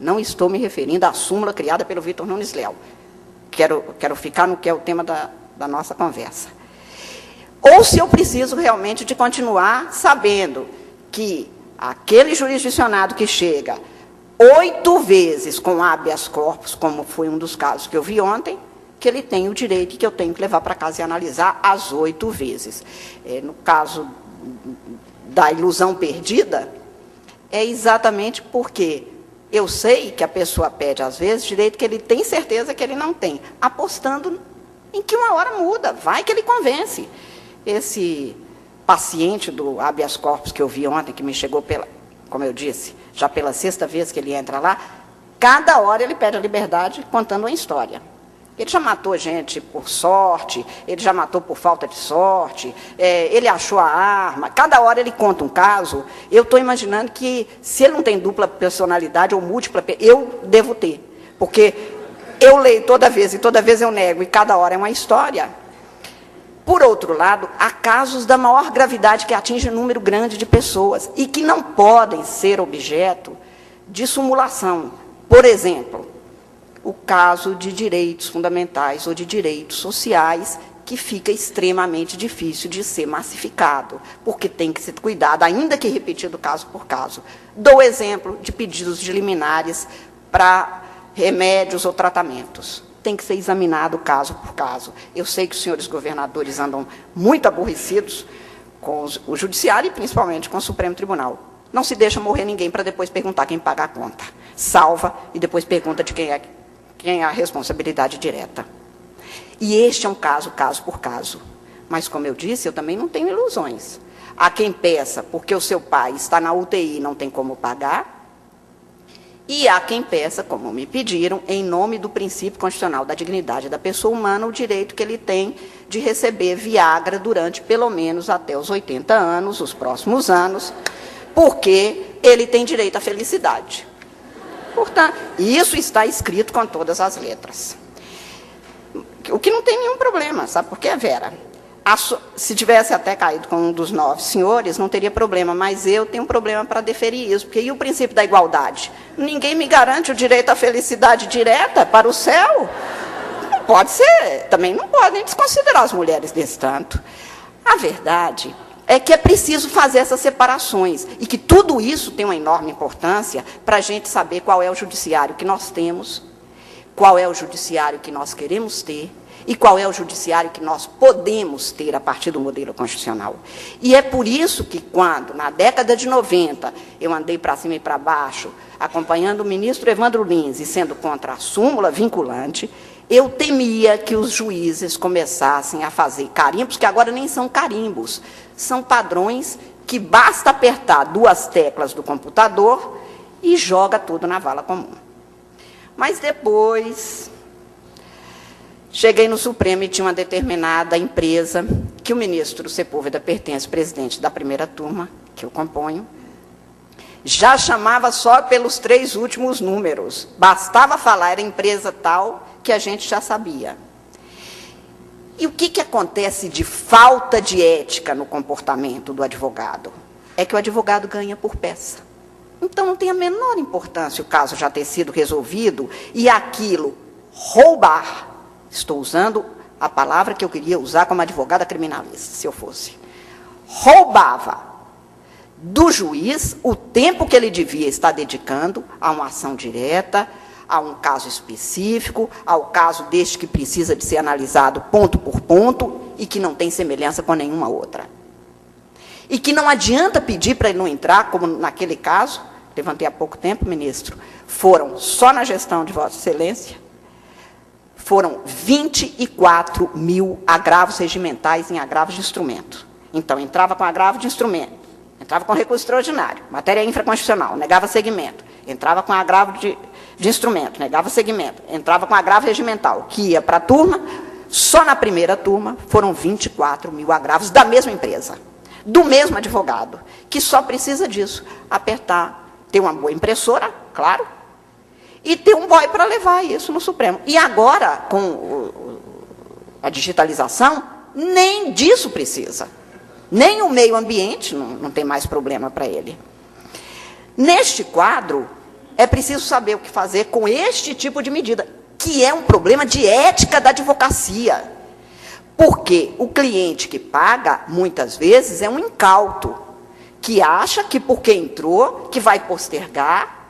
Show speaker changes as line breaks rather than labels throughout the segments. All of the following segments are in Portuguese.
Não estou me referindo à súmula criada pelo Vitor Nunes Leal. Quero ficar no que é o tema da nossa conversa. Ou se eu preciso realmente de continuar sabendo que aquele jurisdicionado que chega 8 vezes com habeas corpus, como foi um dos casos que eu vi ontem, que ele tem o direito que eu tenho que levar para casa e analisar as 8 vezes. No caso da ilusão perdida, é exatamente porque eu sei que a pessoa pede, às vezes, direito que ele tem certeza que ele não tem, apostando em que uma hora muda, vai que ele convence. Esse paciente do habeas corpus que eu vi ontem, que me chegou, como eu disse, já pela 6ª vez que ele entra lá, cada hora ele pede a liberdade contando uma história. Ele já matou gente por sorte, ele já matou por falta de sorte, ele achou a arma, cada hora ele conta um caso. Eu estou imaginando que, se ele não tem dupla personalidade ou múltipla, eu devo ter, porque eu leio toda vez, e toda vez eu nego, e cada hora é uma história. Por outro lado, há casos da maior gravidade que atingem um número grande de pessoas e que não podem ser objeto de simulação. Por exemplo, o caso de direitos fundamentais ou de direitos sociais, que fica extremamente difícil de ser massificado, porque tem que ser cuidado, ainda que repetido caso por caso. Dou exemplo de pedidos de liminares para remédios ou tratamentos. Tem que ser examinado caso por caso. Eu sei que os senhores governadores andam muito aborrecidos com o judiciário e principalmente com o Supremo Tribunal. Não se deixa morrer ninguém para depois perguntar quem paga a conta. Salva e depois pergunta de quem é a responsabilidade direta. E este é um caso por caso. Mas, como eu disse, eu também não tenho ilusões. Há quem peça porque o seu pai está na UTI e não tem como pagar, e há quem peça, como me pediram, em nome do princípio constitucional da dignidade da pessoa humana, o direito que ele tem de receber Viagra durante pelo menos até os 80 anos, os próximos anos, porque ele tem direito à felicidade. Portanto, isso está escrito com todas as letras. O que não tem nenhum problema, sabe por quê, Vera? Se tivesse até caído com um dos 9 senhores, não teria problema, mas eu tenho um problema para deferir isso, porque e o princípio da igualdade? Ninguém me garante o direito à felicidade direta para o céu? Não pode ser, também não podem desconsiderar as mulheres desse tanto. A verdade é que é preciso fazer essas separações, e que tudo isso tem uma enorme importância para a gente saber qual é o judiciário que nós temos, qual é o judiciário que nós queremos ter, e qual é o judiciário que nós podemos ter a partir do modelo constitucional. E é por isso que, quando, na década de 90, eu andei para cima e para baixo, acompanhando o ministro Evandro Lins e sendo contra a súmula vinculante, eu temia que os juízes começassem a fazer carimbos, que agora nem são carimbos, são padrões que basta apertar 2 teclas do computador e joga tudo na vala comum. Mas depois cheguei no Supremo e tinha uma determinada empresa que o ministro Sepúlveda pertence, presidente da primeira turma, que eu componho, já chamava só pelos 3 últimos números. Bastava falar, era empresa tal, que a gente já sabia. E o que acontece de falta de ética no comportamento do advogado? É que o advogado ganha por peça. Então, não tem a menor importância o caso já ter sido resolvido e aquilo roubar. Estou usando a palavra que eu queria usar como advogada criminalista, se eu fosse. Roubava do juiz o tempo que ele devia estar dedicando a uma ação direta, a um caso específico, ao caso deste que precisa de ser analisado ponto por ponto e que não tem semelhança com nenhuma outra. E que não adianta pedir para ele não entrar, como naquele caso, levantei há pouco tempo, ministro, foram, só na gestão de Vossa Excelência, foram 24 mil agravos regimentais em agravos de instrumento. Então, entrava com agravo de instrumento, entrava com recurso extraordinário, matéria infraconstitucional, negava segmento, entrava com agravo de instrumento, negava segmento, entrava com agravo regimental, que ia para a turma, só na primeira turma foram 24 mil agravos da mesma empresa, do mesmo advogado, que só precisa disso, apertar, ter uma boa impressora, claro, e ter um boy para levar isso no Supremo. E agora, com a digitalização, nem disso precisa. Nem o meio ambiente não tem mais problema para ele. Neste quadro, é preciso saber o que fazer com este tipo de medida, que é um problema de ética da advocacia. Porque o cliente que paga, muitas vezes, é um incauto, que acha que porque entrou, que vai postergar,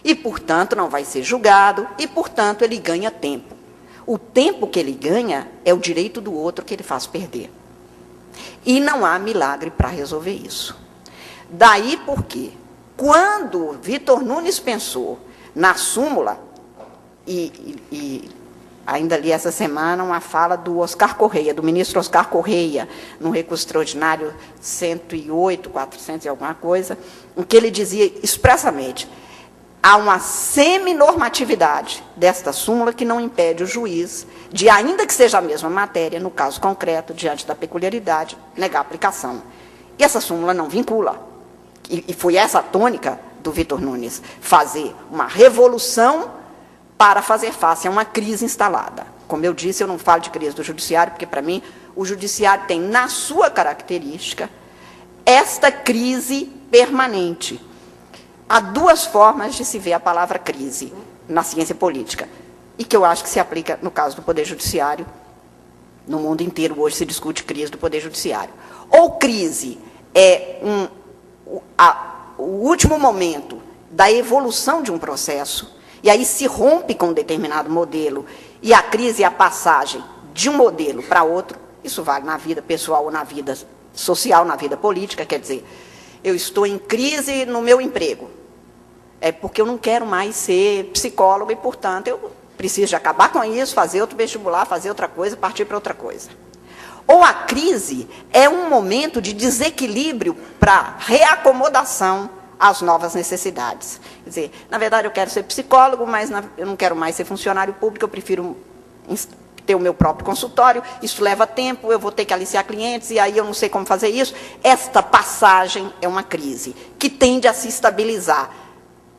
e, portanto, não vai ser julgado, e, portanto, ele ganha tempo. O tempo que ele ganha é o direito do outro que ele faz perder. E não há milagre para resolver isso. Daí porque, quando Vitor Nunes pensou na súmula, e ainda li essa semana uma fala do Oscar Correia, do ministro Oscar Correia, no recurso extraordinário 108, 400 e alguma coisa, em que ele dizia expressamente: há uma seminormatividade desta súmula que não impede o juiz de, ainda que seja a mesma matéria, no caso concreto, diante da peculiaridade, negar a aplicação. E essa súmula não vincula. E foi essa a tônica do Vitor Nunes, fazer uma revolução para fazer face a uma crise instalada. Como eu disse, eu não falo de crise do judiciário, porque, para mim, o judiciário tem, na sua característica, esta crise permanente. Há duas formas de se ver a palavra crise na ciência política, e que eu acho que se aplica no caso do Poder Judiciário. No mundo inteiro, hoje, se discute crise do Poder Judiciário. Ou crise é o último momento da evolução de um processo, e aí se rompe com um determinado modelo, e a crise é a passagem de um modelo para outro. Isso vale na vida pessoal ou na vida social, na vida política. Quer dizer, eu estou em crise no meu emprego. É porque eu não quero mais ser psicólogo e, portanto, eu preciso de acabar com isso, fazer outro vestibular, fazer outra coisa, partir para outra coisa. Ou a crise é um momento de desequilíbrio para reacomodação às novas necessidades. Quer dizer, na verdade, eu quero ser psicólogo, mas eu não quero mais ser funcionário público, eu prefiro ter o meu próprio consultório, isso leva tempo, eu vou ter que aliciar clientes, e aí eu não sei como fazer isso. Esta passagem é uma crise que tende a se estabilizar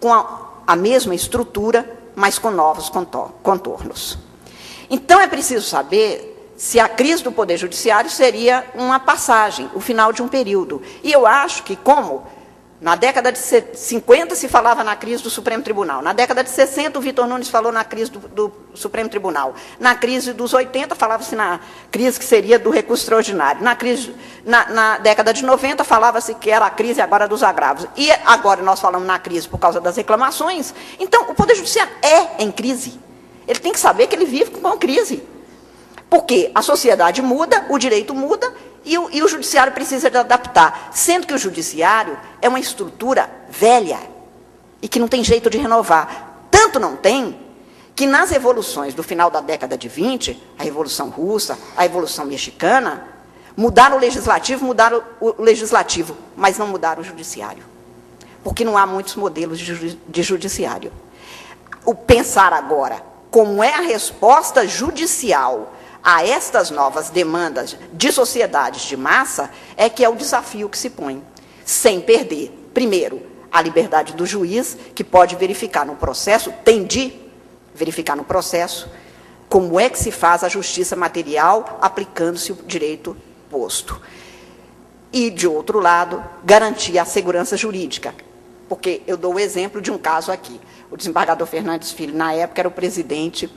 com a mesma estrutura, mas com novos contornos. Então, é preciso saber se a crise do Poder Judiciário seria uma passagem, o final de um período. E eu acho que, como na década de 50 se falava na crise do Supremo Tribunal, na década de 60 o Vitor Nunes falou na crise do Supremo Tribunal, na crise dos 80 falava-se na crise que seria do recurso extraordinário, na década de 90 falava-se que era a crise agora dos agravos, e agora nós falamos na crise por causa das reclamações. Então, o Poder Judiciário é em crise. Ele tem que saber que ele vive com crise. Porque a sociedade muda, o direito muda, e o judiciário precisa de adaptar, sendo que o judiciário é uma estrutura velha e que não tem jeito de renovar. Tanto não tem, que nas revoluções do final da década de 20, a Revolução Russa, a Revolução Mexicana, mudaram o legislativo, mas não mudaram o judiciário. Porque não há muitos modelos de judiciário. O pensar agora como é a resposta judicial a estas novas demandas de sociedades de massa, é que é o desafio que se põe, sem perder, primeiro, a liberdade do juiz, que pode verificar no processo, tem de verificar no processo, como é que se faz a justiça material aplicando-se o direito posto. E, de outro lado, garantir a segurança jurídica, porque eu dou o exemplo de um caso aqui. O desembargador Fernandes Filho, na época, era o presidente